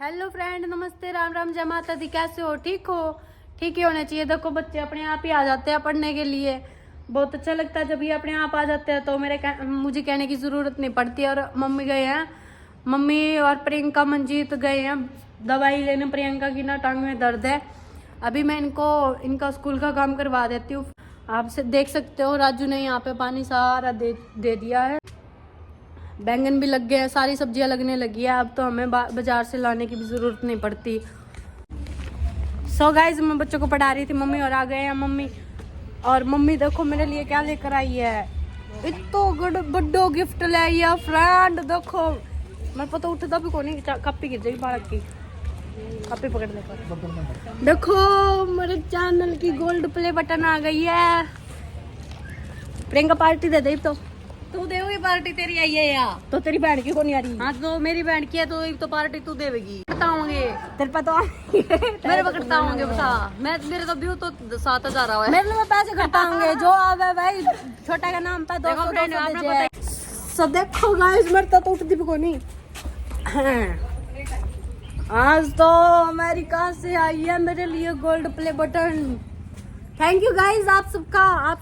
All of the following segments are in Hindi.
हेलो फ्रेंड, नमस्ते, राम राम, जय माता दी। कैसे हो? ठीक हो? ठीक ही होने चाहिए। देखो बच्चे अपने आप ही आ जाते हैं पढ़ने के लिए। बहुत अच्छा लगता है जब ये अपने आप आ जाते हैं, तो मुझे कहने की ज़रूरत नहीं पड़ती। और मम्मी गए हैं, मम्मी और प्रियंका मंजीत गए हैं दवाई लेने। प्रियंका की ना टांग में दर्द है। अभी मैं इनका स्कूल का काम करवा देती हूँ। आप देख सकते हो राजू ने यहाँ पे पानी सारा दे दिया है। बैंगन भी लग गए हैं, सारी सब्जियां लगने लगी है। अब तो हमें बाजार से लाने की भी जरूरत नहीं पड़ती। सो गाइस, मैं बच्चों को पढ़ा रही थी, मम्मी और आ गए हैं मम्मी। और मम्मी देखो मेरे लिए क्या लेकर आई है। इतना बड्डो गिफ्ट ले आया फ्रेंड। देखो मैं पता उठता भी को नहीं, कप्पी गिर जाएगी बालक की। कप्पी पकड़ ले। देखो मेरे चैनल की गोल्ड प्ले बटन आ गई है। प्रियंका पार्टी दे दे तो। तू देगी पार्टी, तेरी आई है या तो तेरी बहन की को नहीं आ रही? हाँ तो मेरी बहन की है, तो पार्टी तू देगी। बताऊंगे तेरे पता मेरे पकड़ता होंगे बता। मेरे तो व्यू तो 7,000 हुआ है। मेरे लिए पैसे घटाऊंगे जो आवे भाई। छोटा का नाम पे 200 सो देखो गाइस, मेरे तो उठती भी को नहीं। आज तो अमेरिका से आई है मेरे लिए gold play button. Thank you guys, आप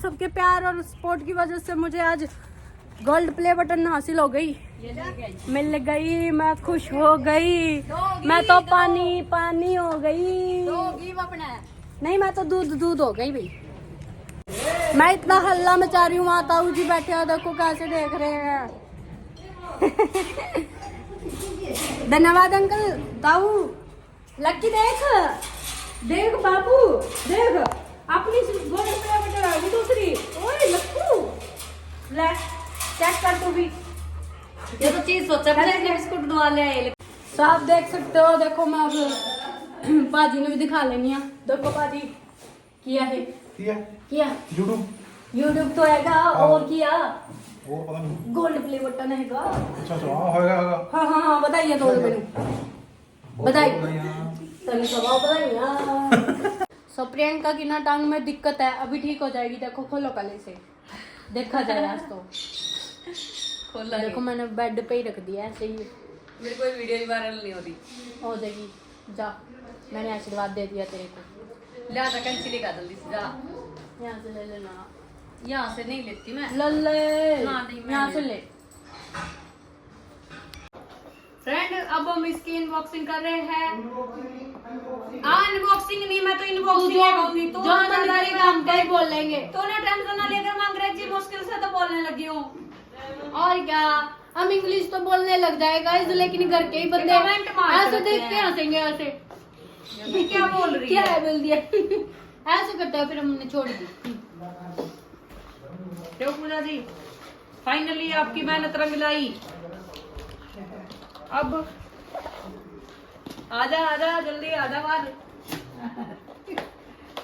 सबके प्यार और सपोर्ट की वजह से मुझे आज गोल्ड प्ले बटन हासिल हो गई, मिल गई। मैं खुश हो गई। मैं तो पानी हो गई। नहीं, मैं तो दूध हो गई भाई। मैं इतना हल्ला मचा रही हूँ, वहाँ ताऊ जी बैठे हैं, देखो कैसे देख रहे हैं। धन्यवाद अंकल। ताऊ लक्की देख बाबू देख, अपनी गोल्ड प्ले बटन आ गई दूसरी। ओए लक्कू ले चेक कर तू भी। ये तो चीज सोचा मैंने, बिस्कुट बनवा ले आए। तो आप देख सकते हो। देखो मैं अब पाजी ने भी दिखा लेनी है। देखो पाजी किया है, किया यूट्यूब तो हैगा और किया वो पता नहीं। गोल्ड प्ले बटन हैगा। अच्छा होगा। हाँ बताइए तो मैंने बताइए तनी स्वभाव बताइए। सो प्रियंका की ना टांग में दिक्कत है, अभी ठीक हो जाएगी। देखो खोलो कले से देखा जाए। आज तो खोला देखो मैंने बेड पे ही रख दिया ऐसे ही। मेरी कोई वीडियो ही वायरल नहीं होती। हो जाएगी जा, मैंने आशीर्वाद दे दिया तेरे को। लिहाजा कैंसिल का जल्दी से जा। यहाँ से ले लेना। यहाँ से नहीं लेती मैं। ले यहाँ से ले। फ्रेंड अब हम इसकी अनबॉक्सिंग कर रहे हैं। अनबॉक्सिंग नहीं, मैं तो इनबॉक्सिंग कहूंगी। तो जो मन करेगा हम कहीं बोलेंगे। तो ना टेंशन ना लेकर मैं अंग्रेजी मुश्किल से तो बोलने लगी हूँ। और क्या, हम इंग्लिश तो बोलने लग जाएगा इस, लेकिन घर के ही बंदे ऐसे देख के हंसेंगे। ऐसे ये क्या बोल रही क्या है? बोल दिया ऐसे करते हो, फिर हमने छोड़ दी। देखो पूजा जी, फाइनली आपकी मेहनत रंग लाई। अब आजा जल्दी आजा बाहर।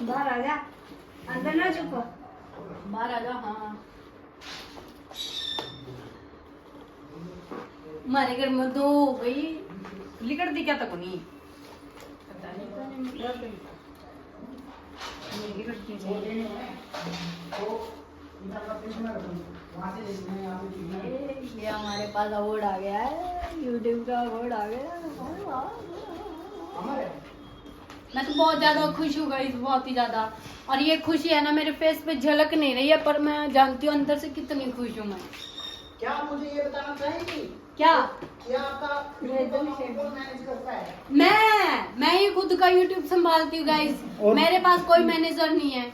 बाहर आ जा, अंदर ना चुप, बाहर आ जा। हाँ हमारे घर में दो हो गई। लिकड़ दी क्या तक नहीं? ये हमारे पास अवार्ड आ गया है, यूट्यूब का अवार्ड आ गया। मैं तो बहुत ज्यादा खुश हूँ गाइस, बहुत ही ज्यादा। और ये खुशी है ना मेरे फेस पे झलक नहीं रही है, पर मैं जानती हूँ अंदर से कितनी खुश हूँ मैं। क्या मुझे ये बताना चाहेंगी क्या कि आपका कौन मैनेज करता है? मैं ही खुद का यूट्यूब संभालती हूँ गाइस। मेरे पास कोई मैनेजर नहीं है।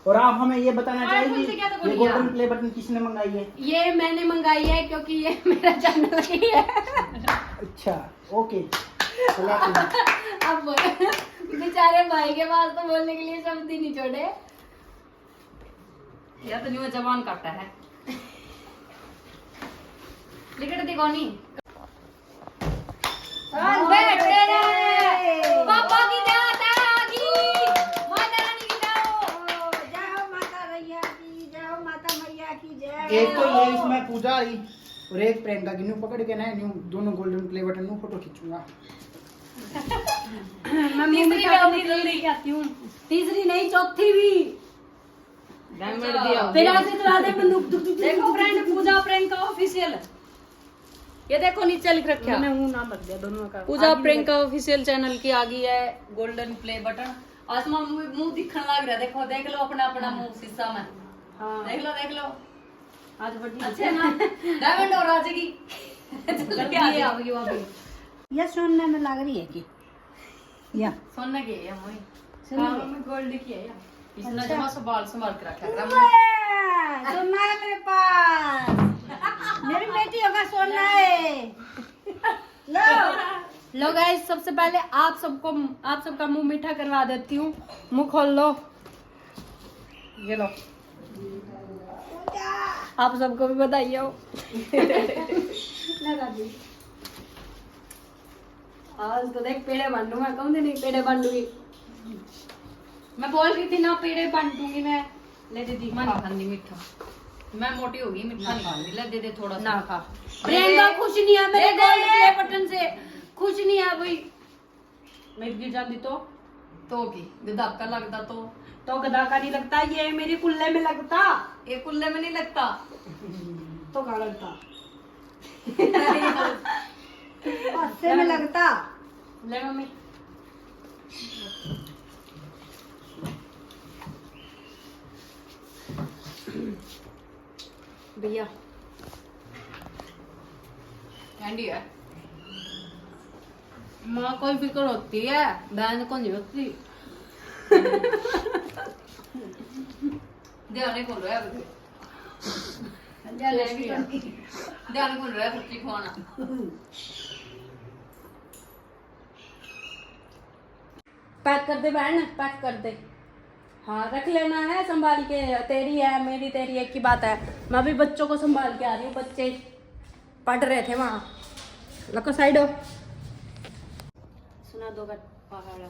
और आप हमें ये बताना और चाहेंगी तुमसे क्या तो ये बोलिए गोल्डन आप? प्ले बटन किसने मंगाई है? ये मैंने मंगाई है क्योंकि ये मेरा चैनल ही है। अच्छा ओके। अब बेचारे भाई के पास तो बोलने के लिए शब्द ही नहीं छोड़े। या तो नहीं, वो जबान काटा है। लिकड़ दी कौन नहीं? पापा की दात आ गई। माता रानी की जाओ माता रैया की, जाओ माता मैया की जय। एक तो ये इसमें पूजा आई और एक प्रियंका की न्यू पकड़ के ना न्यू दोनों गोल्डन प्ले बटन नु फोटो खींचूंगा। तीसरी जल्दी आती हूँ। तीसरी नहीं, चौथी भी। डायमंड दिया। फिर ऐसे चला दे बंदूक। देखो फ्रेंड, पूजा प्रियंका ऑफिशियल। ये देखो नीचे लिख रखा मैंने मुंह नाम रख दिया दोनों का। पूजा प्रियंका ऑफिशियल चैनल की आ गई है गोल्डन प्ले बटन। आज मुंह दिखने लग रहा है, देखो देख लो अपना अपना मुंह शीशा में। हाँ देख लो आज बड़ी अच्छे ना डायमंड और आज की ये आ गई वापस। ये सोने में लग रही है कि या सोने की है मोई हाँ में गोल्ड की है यार। इसने जमा संभाल के रखा है। सोना है मेरे पास, मेरी बेटी होगा सोना है। लो लो गाइस, सबसे पहले आप सबका मुंह मीठा करवा देती हूँ। मुंह खोल लो, ये लो। आप सबको भी बधाई हो। आज तो देख पेड़े बांटूंगा, कौन सी नहीं पेड़े बांटूंगी। मैं बोल रही थी ना पेड़े बांटूंगी मैं। ले दीदी मैं नहीं खाती मीठा, मैं मोटी हो गई मीठा नहीं खाती। ले दे दे थोड़ा सा ना खा। प्रियंका खुश नहीं है मेरे गोल्ड प्ले बटन से, खुश नहीं है भाई। मैं गिर जाती तो की धक्का लगता तो गधा का नहीं लगता, ये मेरी कुल्ले में लगता। ये कुल्ले में नहीं लगता तो कहाँ लगता? पासे में लगता। ले मम्मी। भैया कैंडी है। माँ कोई फिक्र होती है, बहन को नहीं होती। ध्यान खोल रहा है बच्चे, ध्यान खोल रहा है बच्ची खुआना। पैक कर दे बहन, पैक कर दे। हाँ रख लेना है संभाल के, तेरी है मेरी तेरी एक की बात है। मैं भी बच्चों को संभाल के आ रही हूँ, बच्चे पढ़ रहे थे वहाँ। लको साइड हो, सुना दो पहाड़ा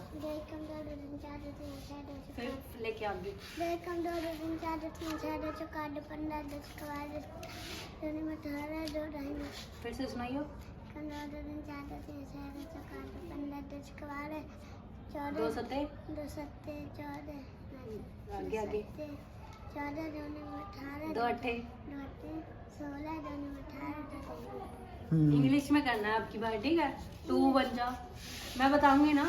फिर लेके आ गई। फिर से सुनाइयो। दो सत्ते आगे आगे, 2 अट्ठे। इंग्लिश में करना है आपकी बार, ठीक है? 2 बन जा, मैं बताऊंगी ना।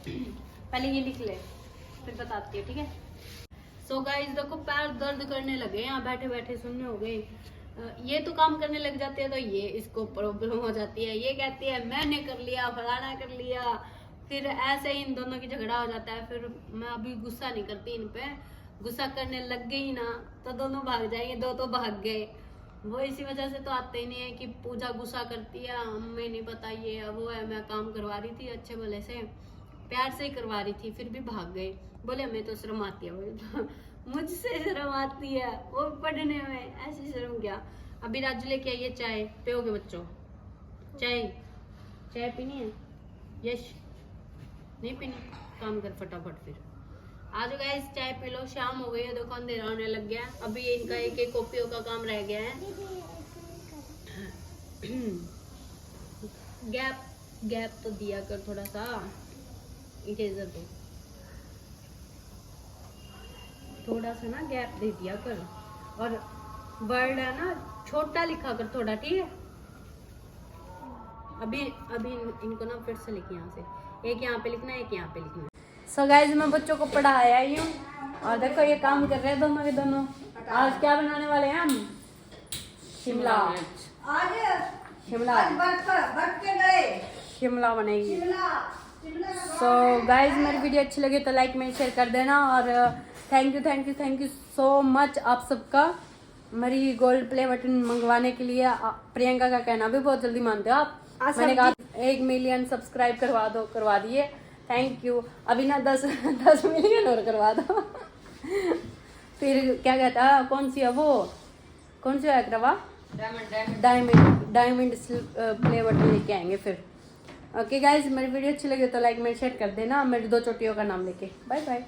पहले ये लिख ले फिर बताती है, ठीक है? सो गाइस देखो पैर दर्द करने लगे, यहाँ बैठे बैठे सुनने हो गए। ये तो काम करने लग जाते हैं तो ये इसको प्रॉब्लम हो जाती है। ये कहती है मैंने कर लिया, फलाना कर लिया, फिर ऐसे ही इन दोनों की झगड़ा हो जाता है। फिर मैं अभी गुस्सा नहीं करती इन पे, गुस्सा करने लग गई ना तो दोनों भाग जाएंगे। 2 तो भाग गए, वो इसी वजह से तो आते ही नहीं है कि पूजा गुस्सा करती है, हमें नहीं पता ये है वो है। मैं काम करवा रही थी अच्छे भले से, प्यार से ही करवा रही थी, फिर भी भाग गए। बोले हमें तो शर्म आती है। बोले मुझसे शर्म आती है, वो पढ़ने में ऐसी शर्म क्या। अभी राजू लेके आइए चाय, पियोगे बच्चों? चाय पीनी है? यश नहीं पीनी, काम कर फटाफट। फिर आज गाइस चाय पी लो, शाम हो गई है, देखो अंधेरा होने लग गया। अभी इनका एक कॉपियों का काम रह गया है। गैप तो दिया कर थोड़ा सा, इरेजर दो थोड़ा सा ना, गैप दे दिया कर। और वर्ड है ना छोटा लिखा कर थोड़ा, ठीक है? अभी इनको ना फिर से लिखिए, यहाँ से एक यहाँ पे लिखना है, एक यहाँ पे लिखना है। सो गाइस मैं बच्चों को पढ़ाया ही हूँ और देखो ये काम कर रहे हैं दोनों के दोनों। आज क्या बनाने वाले हैं हम? शिमला बनेगी। सो गाइस मेरी वीडियो अच्छी लगी तो लाइक में शेयर कर देना। और थैंक यू सो मच आप सबका मेरी गोल्ड प्ले बटन मंगवाने के लिए। प्रियंका का कहना भी बहुत जल्दी मानते हो आप। मैंने कहा 1 मिलियन सब्सक्राइब करवा दिए। Thank you. अभी ना 10 मिलियन और करवा दो। फिर क्या कहता है, कौन सी है वो, कौन सी है करवा? डायमंड प्ले बटन लेके आएंगे फिर। ओके गाइज मेरी वीडियो अच्छी लगी तो लाइक में शेयर कर देना। मेरी 2 चोटियों का नाम लेके। Bye bye.